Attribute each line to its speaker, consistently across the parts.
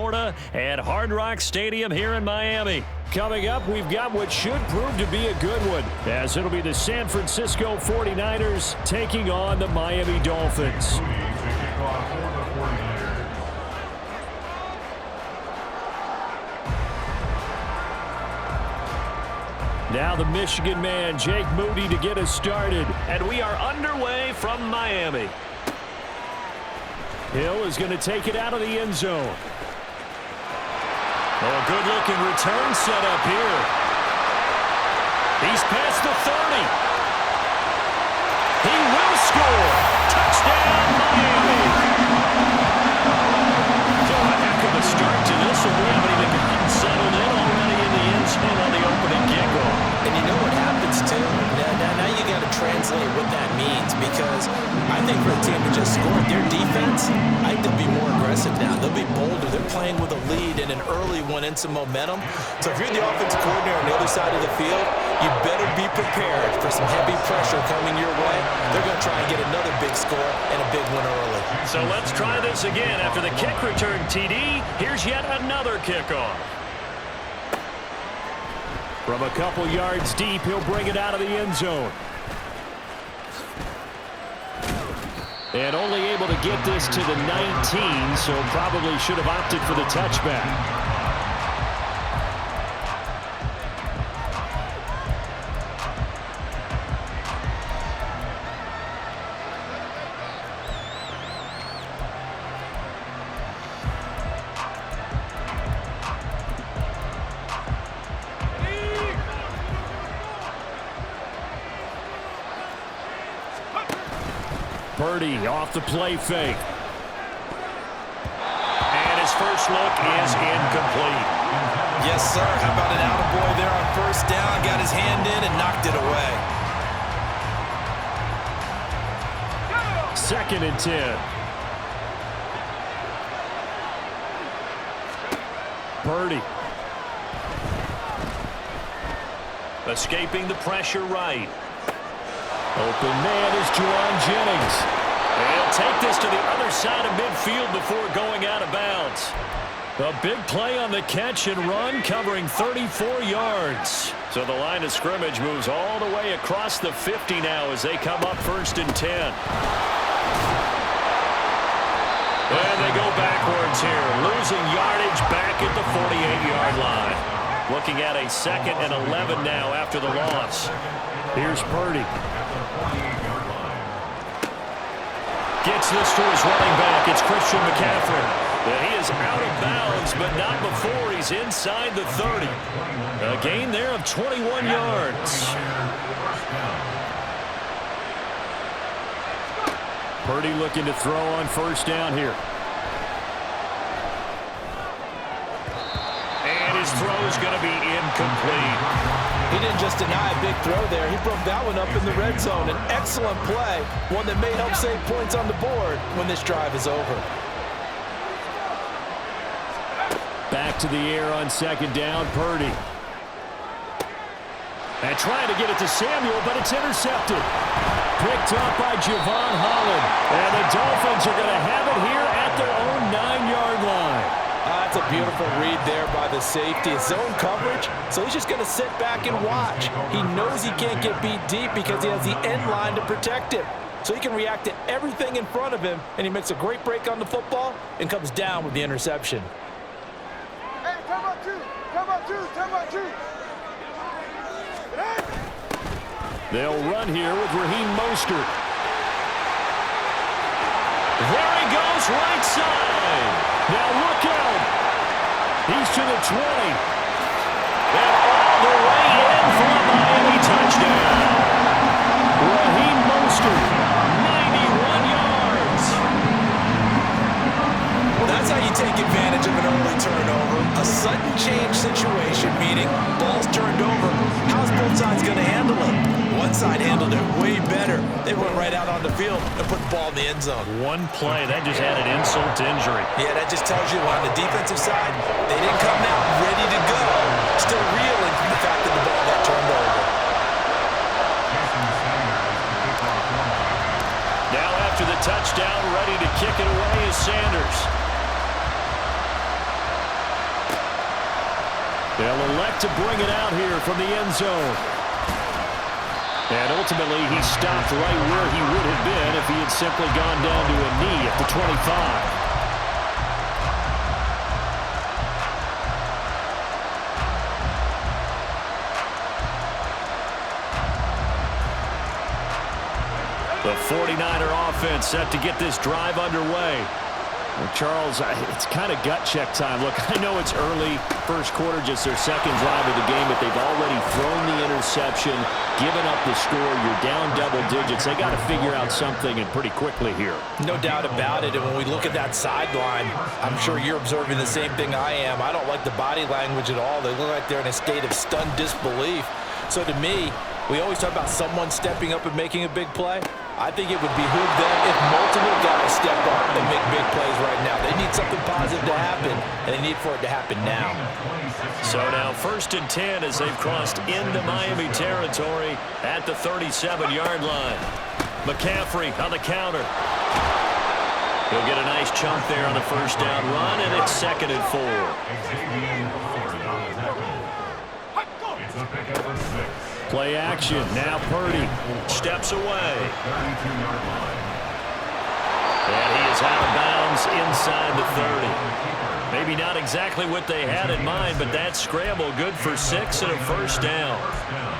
Speaker 1: Florida at Hard Rock Stadium here in Miami. Coming up, we've got what should prove to be a good one, as it'll be the San Francisco 49ers taking on the Miami Dolphins. Now the Michigan man, Jake Moody, to get us started. And we are underway from Miami. Hill is going to take it out of the end zone. Oh, good-looking return set up here. He's past the 30. He will score. Touchdown, Miami. So a heck of a start to this one. We haven't even gotten settled in already in the end zone on the opening kickoff.
Speaker 2: And you know what happens, too? Now you got to translate what that means, because I think for a team to just score their defense, I think they'll be more aggressive now. They'll be bolder. They're playing with a lead and an early one and some momentum. So if you're the offensive coordinator on the other side of the field, you better be prepared for some heavy pressure coming your way. They're going to try and get another big score and a big one early.
Speaker 1: So let's try this again. After the kick return TD, here's yet another kickoff. From a couple yards deep, he'll bring it out of the end zone. And only able to get this to the 19, so probably should have opted for the touchback. Purdy off the play fake. And his first look is incomplete.
Speaker 2: Yes, sir. How about an attaboy there on first down? Got his hand in and knocked it away.
Speaker 1: 2nd and 10. Purdy. Escaping the pressure right. Open man is Juwan Jennings. He'll take this to the other side of midfield before going out of bounds. A big play on the catch and run, covering 34 yards. So the line of scrimmage moves all the way across the 50 now as they come up 1st and 10. And they go backwards here, losing yardage back at the 48-yard line. Looking at a 2nd and 11 now after the loss. Here's Purdy. Gets this to his running back. It's Christian McCaffrey. He is out of bounds, but not before he's inside the 30. A gain there of 21 yards. Purdy looking to throw on first down here. And his throw is going to be incomplete.
Speaker 2: He didn't just deny a big throw there. He broke that one up in the red zone. An excellent play, one that may help save points on the board when this drive is over.
Speaker 1: Back to the air on 2nd down, Purdy. And trying to get it to Samuel, but it's intercepted. Picked up by Javon Holland. And the Dolphins are going to have it here at their own 9-yard line.
Speaker 2: That's a beautiful read there by the safety. It's zone coverage, so he's just going to sit back and watch. He knows he can't get beat deep because he has the end line to protect him. So he can react to everything in front of him, and he makes a great break on the football and comes down with the interception.
Speaker 3: Hey, time out two.
Speaker 1: They'll run here with Raheem Mostert. There he goes, right side. Now look out. He's to the 20. And all the way in for a Miami touchdown. Raheem Mostert, 91 yards.
Speaker 2: Well, that's how you take advantage of an early turnover. A sudden change situation, meaning ball's turned over. How's both sides going to handle it? One side handled it way better. They went right out on the field and put the ball in the end zone.
Speaker 1: One play, that just added insult to injury.
Speaker 2: Yeah, that just tells you on the defensive side, they didn't come out ready to go. Still reeling from the fact that the ball got turned over.
Speaker 1: Now after the touchdown, ready to kick it away is Sanders. They'll elect to bring it out here from the end zone. And ultimately, he stopped right where he would have been if he had simply gone down to a knee at the 25. The 49er offense set to get this drive underway. Well, Charles, it's kind of gut check time. Look, I know it's early, first quarter, just their second drive of the game, but they've already thrown the interception, given up the score. You're down double digits. They got to figure out something, and pretty quickly here.
Speaker 2: No doubt about it. And when we look at that sideline, I'm sure you're observing the same thing I am. I don't like the body language at all. They look like they're in a state of stunned disbelief. So to me, we always talk about someone stepping up and making a big play. I think it would behoove them if multiple guys step up and make big plays right now. They need something positive to happen, and they need for it to happen now.
Speaker 1: So now 1st and 10 as they've crossed into Miami territory at the 37-yard line. McCaffrey on the counter. He'll get a nice chunk there on the first down run, and it's 2nd and 4. Play action. Now Purdy steps away. And he is out of bounds inside the 30. Maybe not exactly what they had in mind, but that scramble good for 6 and a first down.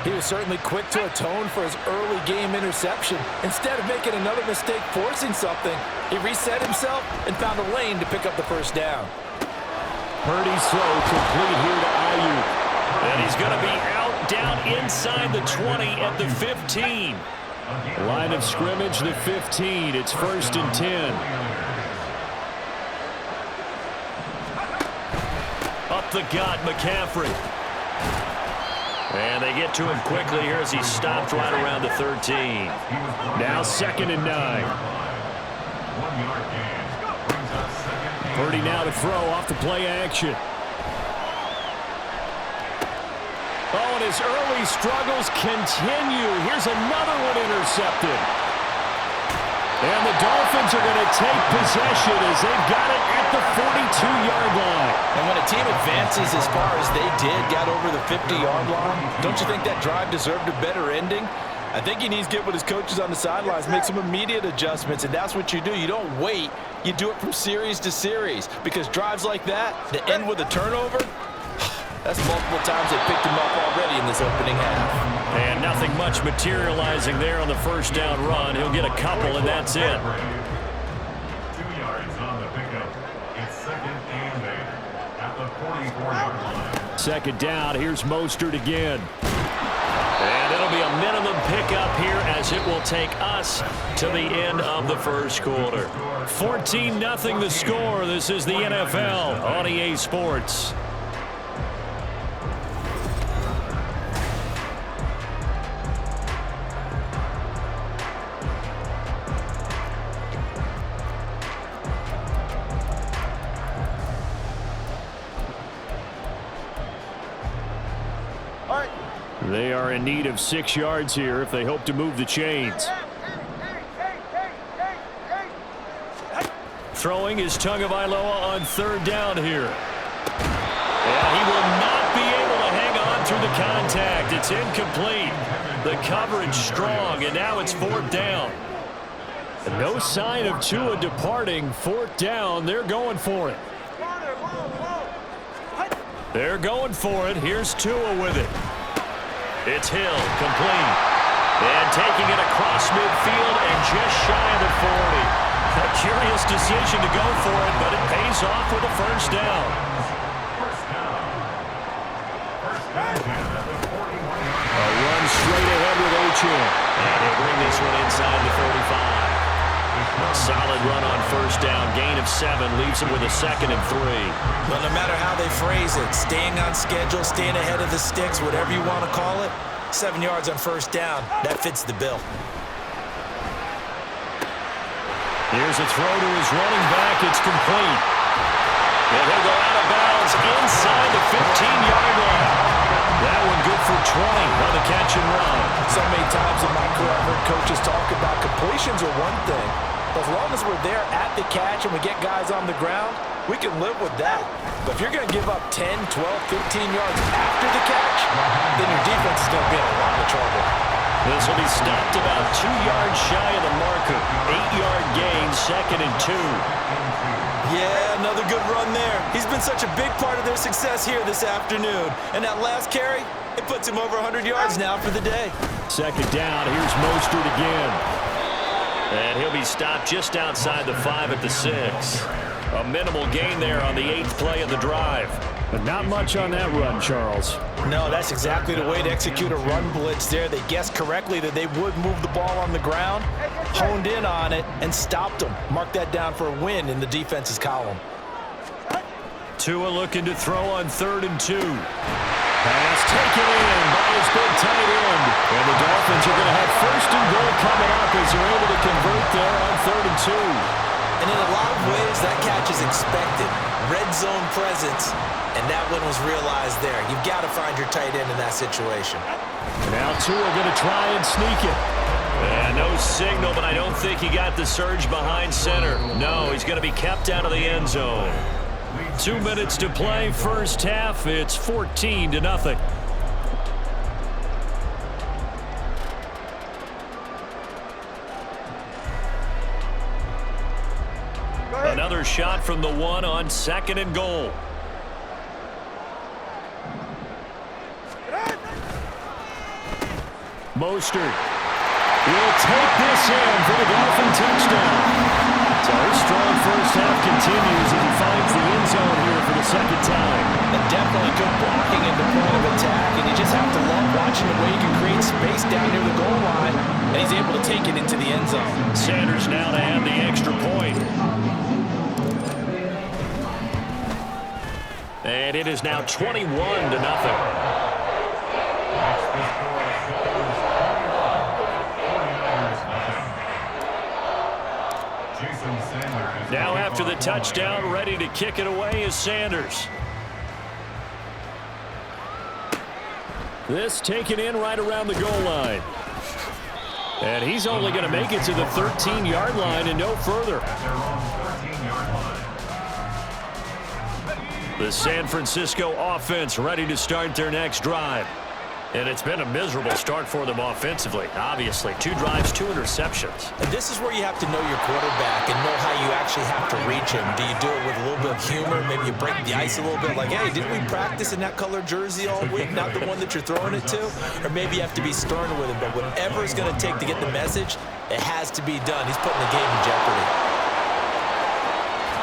Speaker 2: He was certainly quick to atone for his early game interception. Instead of making another mistake forcing something, he reset himself and found a lane to pick up the first down.
Speaker 1: Purdy's throw complete here to Ayuk. And he's going to be out down inside the 20 at the 15. Line of scrimmage, the 15. It's 1st and 10. Up the gut, McCaffrey. And they get to him quickly here as he's stopped right around the 13. Now 2nd and 9. Purdy now to throw off the play action. Oh, and his early struggles continue. Here's another one intercepted. And the Dolphins are going to take possession as they've got it at the 42-yard line.
Speaker 2: And when a team advances as far as they did, got over the 50-yard line, don't you think that drive deserved a better ending? I think he needs to get with his coaches on the sidelines, make some immediate adjustments, and that's what you do. You don't wait. You do it from series to series, because drives like that end with a turnover, that's multiple times they picked him up already in this opening half.
Speaker 1: And nothing much materializing there on the first down run. He'll get a couple, and that's it.
Speaker 4: 2 yards on the pickup. It's 2nd and 8 at the 44-yard line.
Speaker 1: 2nd down. Here's Mostert again. And it'll be a minimum pickup here as it will take us to the end of the first quarter. 14-0 the score. This is the NFL on EA Sports. They are in need of 6 yards here if they hope to move the chains. Throwing is Tagovailoa on 3rd down here. And he will not be able to hang on through the contact. It's incomplete. The coverage strong, and now it's 4th down. And no sign of Tua departing. 4th down. They're going for it. They're going for it. Here's Tua with it. It's Hill, complete. And taking it across midfield and just shy of the 40. A curious decision to go for it, but it pays off with a first down. A run straight ahead with Achane. And they bring this one inside the 45. A solid run on first down. Gain of 7 leaves him with a 2nd and 3.
Speaker 2: But no matter how they phrase it, staying on schedule, staying ahead of the sticks, whatever you want to call it, 7 yards on first down, that fits the bill.
Speaker 1: Here's a throw to his running back. It's complete. And he'll go out of bounds inside the 15-yard line. That one good for 20 on the catch and run.
Speaker 2: So many times in my career I've heard coaches talk about completions are one thing, but as long as we're there at the catch and we get guys on the ground, we can live with that. But if you're going to give up 10, 12, 15 yards after the catch, then your defense is going to be in a lot of trouble.
Speaker 1: This will be stopped about 2 yards shy of the marker. 8-yard gain, 2nd and 2.
Speaker 2: Yeah, another good run there. He's been such a big part of their success here this afternoon. And that last carry, it puts him over 100 yards now for the day.
Speaker 1: 2nd down, here's Mostert again. And he'll be stopped just outside the 5 at the 6. A minimal gain there on the 8th play of the drive. But not much on that run, Charles.
Speaker 2: No, that's exactly the way to execute a run blitz there. They guessed correctly that they would move the ball on the ground, honed in on it, and stopped them. Mark that down for a win in the defense's column.
Speaker 1: Tua looking to throw on 3rd and 2. Pass taken in by his big tight end. And the Dolphins are going to have 1st and goal coming up as they're able to convert there on 3rd and 2.
Speaker 2: And in a lot of ways, that catch is expected. Red zone presence, and that one was realized there. You've got to find your tight end in that situation.
Speaker 1: Now Tua going to try and sneak it. And no signal, but I don't think he got the surge behind center. No, he's going to be kept out of the end zone. 2 minutes to play, first half. It's 14-0. Another shot from the 1 on 2nd and goal. Mostert will take this in for the Dolphin touchdown. So his strong first half continues as he finds the end zone here for the 2nd time.
Speaker 2: And definitely good blocking at the point of attack, and you just have to love watching the way he can create space down near the goal line, and he's able to take it into the end zone.
Speaker 1: Sanders now to add the extra point. And it is now 21-0. Now after the touchdown, ready to kick it away is Sanders. This taken in right around the goal line. And he's only going to make it to the 13-yard line and no further. The San Francisco offense ready to start their next drive. And it's been a miserable start for them offensively. Obviously, 2 drives, 2 interceptions.
Speaker 2: And this is where you have to know your quarterback and know how you actually have to reach him. Do you do it with a little bit of humor? Maybe you break the ice a little bit, like, hey, didn't we practice in that color jersey all week, not the one that you're throwing it to? Or maybe you have to be stern with him. But whatever it's going to take to get the message, it has to be done. He's putting the game in jeopardy.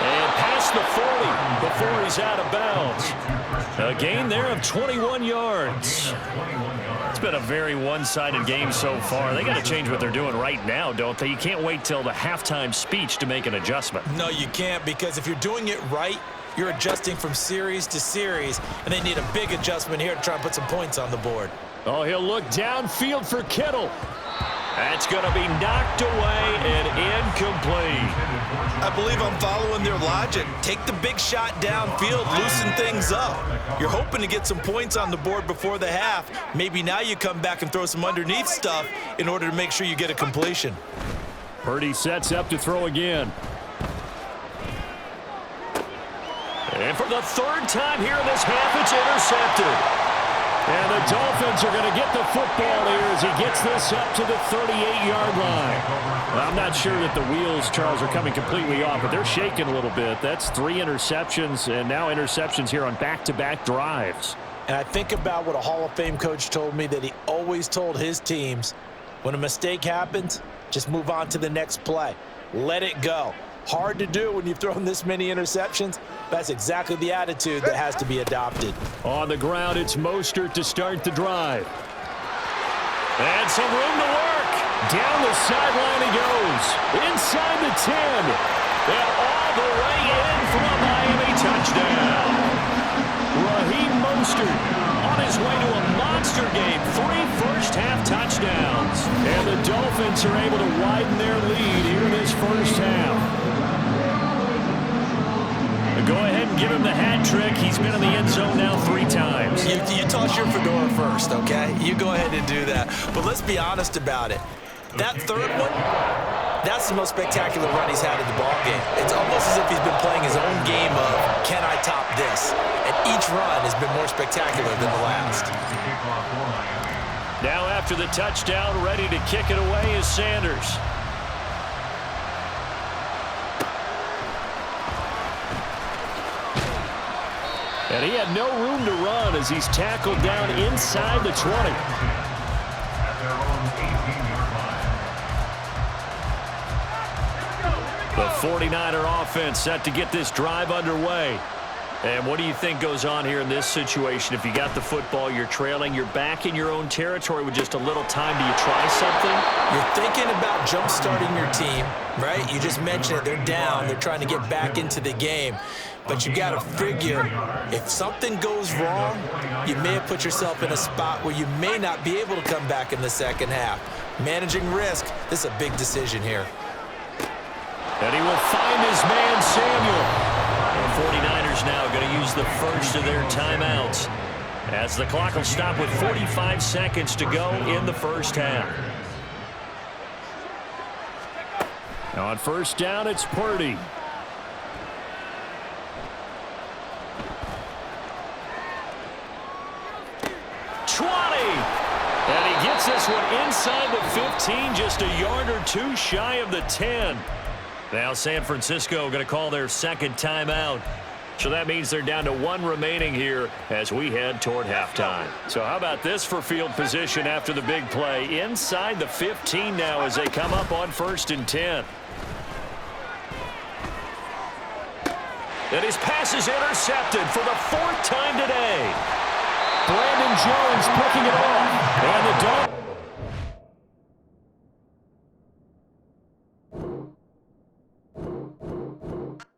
Speaker 1: And past the 40 before he's out of bounds. A gain there of 21 yards. It's been a very one-sided game so far. They got to change what they're doing right now, don't they? You can't wait till the halftime speech to make an adjustment.
Speaker 2: No, you can't, because if you're doing it right, you're adjusting from series to series, and they need a big adjustment here to try and put some points on the board.
Speaker 1: Oh, he'll look downfield for Kittle. That's going to be knocked away and incomplete.
Speaker 2: I believe I'm following their logic. Take the big shot downfield, loosen things up. You're hoping to get some points on the board before the half. Maybe now you come back and throw some underneath stuff in order to make sure you get a completion.
Speaker 1: Purdy sets up to throw again. And for the 3rd time here in this half, it's intercepted. And the Dolphins are going to get the football here as he gets this up to the 38-yard line. Well, I'm not sure that the wheels, Charles, are coming completely off, but they're shaking a little bit. That's 3 interceptions, and now interceptions here on back-to-back drives.
Speaker 2: And I think about what a Hall of Fame coach told me that he always told his teams, when a mistake happens, just move on to the next play. Let it go. Hard to do when you've thrown this many interceptions. That's exactly the attitude that has to be adopted.
Speaker 1: On the ground, it's Mostert to start the drive. And some room to work. Down the sideline he goes. Inside the 10. And all the way in for a Miami touchdown. Raheem Mostert on his way to a monster game. 3 first-half touchdowns. And the Dolphins are able to widen their lead here in this first half. Go ahead and give him the hat trick. He's been in the end zone now 3 times.
Speaker 2: You toss your fedora first, okay? You go ahead and do that. But let's be honest about it. That 3rd one, That's the most spectacular run he's had in the ballgame. It's almost as if he's been playing his own game of, can I top this? And each run has been more spectacular than the last.
Speaker 1: Now after the touchdown, ready to kick it away is Sanders. And he had no room to run as he's tackled down inside the 20. The 49er offense set to get this drive underway. And what do you think goes on here in this situation? If you got the football, you're trailing, you're back in your own territory with just a little time. Do you try something?
Speaker 2: You're thinking about jump-starting your team, right? You just mentioned it. They're down. They're trying to get back into the game. But you got to figure, if something goes wrong, you may have put yourself in a spot where you may not be able to come back in the second half. Managing risk, this is a big decision here.
Speaker 1: And he will find his man, Samuel. The 49ers now going to use the first of their timeouts as the clock will stop with 45 seconds to go in the first half. Now on first down, it's Purdy. And he gets this one inside the 15, just a yard or two shy of the 10. Now San Francisco going to call their second timeout. So that means they're down to one remaining here as we head toward halftime. So how about this for field position after the big play? Inside the 15 now as they come up on 1st and 10. And his pass is intercepted for the 4th time today. Brandon Jones picking it off. And the dog.